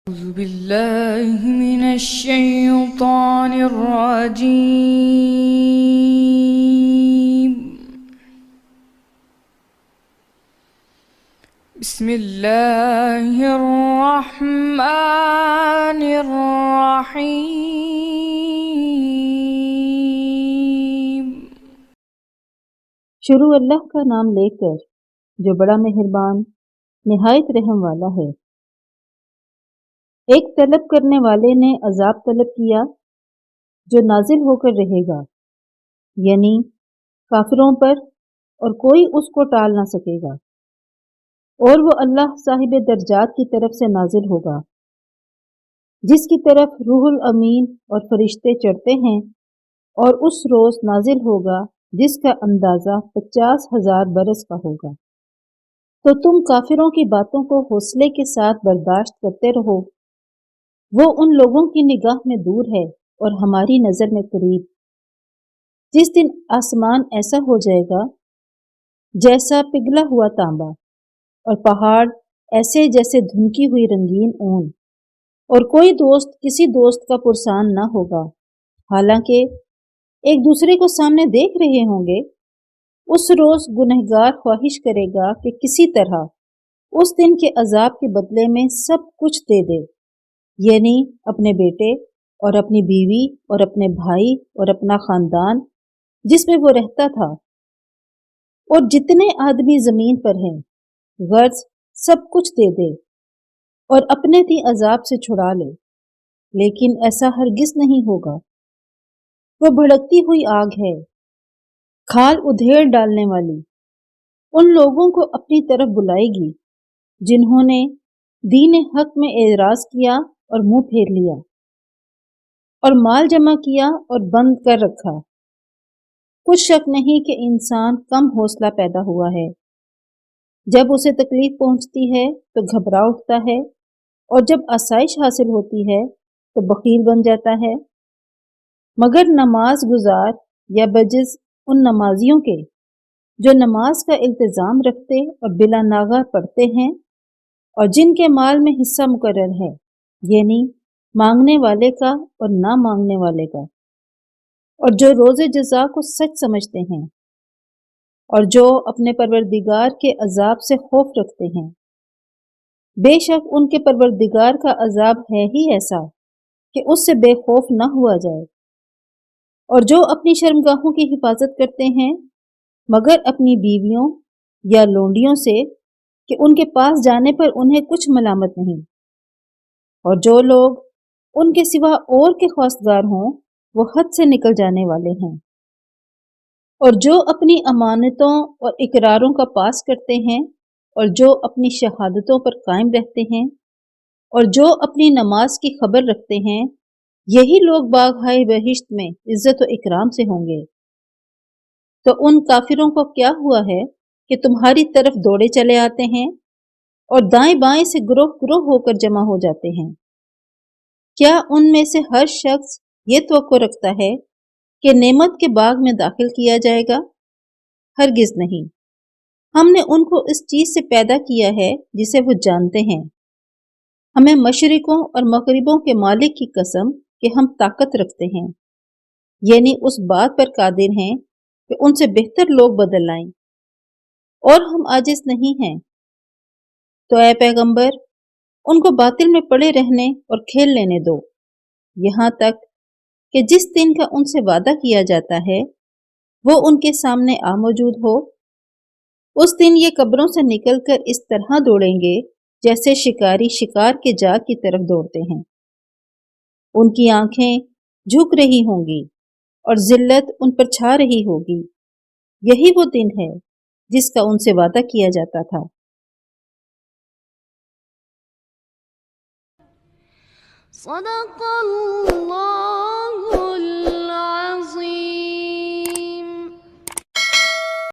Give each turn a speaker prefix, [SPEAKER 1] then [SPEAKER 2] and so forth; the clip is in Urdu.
[SPEAKER 1] أعوذ بالله من الشيطان الرجيم. بسم الله الرحمن الرحيم.
[SPEAKER 2] شروع اللہ کا نام لے کر جو بڑا مہربان نہایت رحم والا ہے۔ ایک طلب کرنے والے نے عذاب طلب کیا جو نازل ہو کر رہے گا، یعنی کافروں پر، اور کوئی اس کو ٹال نہ سکے گا، اور وہ اللہ صاحب درجات کی طرف سے نازل ہوگا، جس کی طرف روح الامین اور فرشتے چڑھتے ہیں، اور اس روز نازل ہوگا جس کا اندازہ 50,000 برس کا ہوگا۔ تو تم کافروں کی باتوں کو حوصلے کے ساتھ برداشت کرتے رہو، وہ ان لوگوں کی نگاہ میں دور ہے اور ہماری نظر میں قریب۔ جس دن آسمان ایسا ہو جائے گا جیسا پگھلا ہوا تانبا، اور پہاڑ ایسے جیسے دھنکی ہوئی رنگین اون، اور کوئی دوست کسی دوست کا پرسان نہ ہوگا، حالانکہ ایک دوسرے کو سامنے دیکھ رہے ہوں گے۔ اس روز گنہگار خواہش کرے گا کہ کسی طرح اس دن کے عذاب کے بدلے میں سب کچھ دے دے، یعنی اپنے بیٹے اور اپنی بیوی اور اپنے بھائی اور اپنا خاندان جس میں وہ رہتا تھا، اور جتنے آدمی زمین پر ہیں، غرض سب کچھ دے دے اور اپنے ہی عذاب سے چھڑا لے، لیکن ایسا ہرگز نہیں ہوگا۔ وہ بھڑکتی ہوئی آگ ہے، کھال ادھیڑ ڈالنے والی، ان لوگوں کو اپنی طرف بلائے گی جنہوں نے دین حق میں اعراض کیا اور منہ پھیر لیا، اور مال جمع کیا اور بند کر رکھا۔ کچھ شک نہیں کہ انسان کم حوصلہ پیدا ہوا ہے، جب اسے تکلیف پہنچتی ہے تو گھبرا اٹھتا ہے، اور جب آسائش حاصل ہوتی ہے تو بخیل بن جاتا ہے۔ مگر نماز گزار یا بجز ان نمازیوں کے جو نماز کا التزام رکھتے اور بلا ناغہ پڑھتے ہیں، اور جن کے مال میں حصہ مقرر ہے، یعنی مانگنے والے کا اور نہ مانگنے والے کا، اور جو روز جزا کو سچ سمجھتے ہیں، اور جو اپنے پروردگار کے عذاب سے خوف رکھتے ہیں۔ بے شک ان کے پروردگار کا عذاب ہے ہی ایسا کہ اس سے بے خوف نہ ہوا جائے۔ اور جو اپنی شرمگاہوں کی حفاظت کرتے ہیں مگر اپنی بیویوں یا لونڈیوں سے کہ ان کے پاس جانے پر انہیں کچھ ملامت نہیں، اور جو لوگ ان کے سوا اور کے خواستگار ہوں وہ حد سے نکل جانے والے ہیں۔ اور جو اپنی امانتوں اور اقراروں کا پاس کرتے ہیں، اور جو اپنی شہادتوں پر قائم رہتے ہیں، اور جو اپنی نماز کی خبر رکھتے ہیں، یہی لوگ باغ بہشت میں عزت و اکرام سے ہوں گے۔ تو ان کافروں کو کیا ہوا ہے کہ تمہاری طرف دوڑے چلے آتے ہیں، اور دائیں بائیں سے گروہ گروہ ہو کر جمع ہو جاتے ہیں؟ کیا ان میں سے ہر شخص یہ توقع رکھتا ہے کہ نعمت کے باغ میں داخل کیا جائے گا؟ ہرگز نہیں۔ ہم نے ان کو اس چیز سے پیدا کیا ہے جسے وہ جانتے ہیں۔ ہمیں مشرقوں اور مغربوں کے مالک کی قسم کہ ہم طاقت رکھتے ہیں، یعنی اس بات پر قادر ہیں کہ ان سے بہتر لوگ بدل لائیں، اور ہم عاجز نہیں ہیں۔ تو اے پیغمبر، ان کو باطل میں پڑے رہنے اور کھیل لینے دو، یہاں تک کہ جس دن کا ان سے وعدہ کیا جاتا ہے وہ ان کے سامنے آ موجود ہو۔ اس دن یہ قبروں سے نکل کر اس طرح دوڑیں گے جیسے شکاری شکار کے جاگ کی طرف دوڑتے ہیں۔ ان کی آنکھیں جھک رہی ہوں گی اور ذلت ان پر چھا رہی ہوگی۔ یہی وہ دن ہے جس کا ان سے وعدہ کیا جاتا تھا۔
[SPEAKER 1] صدق اللہ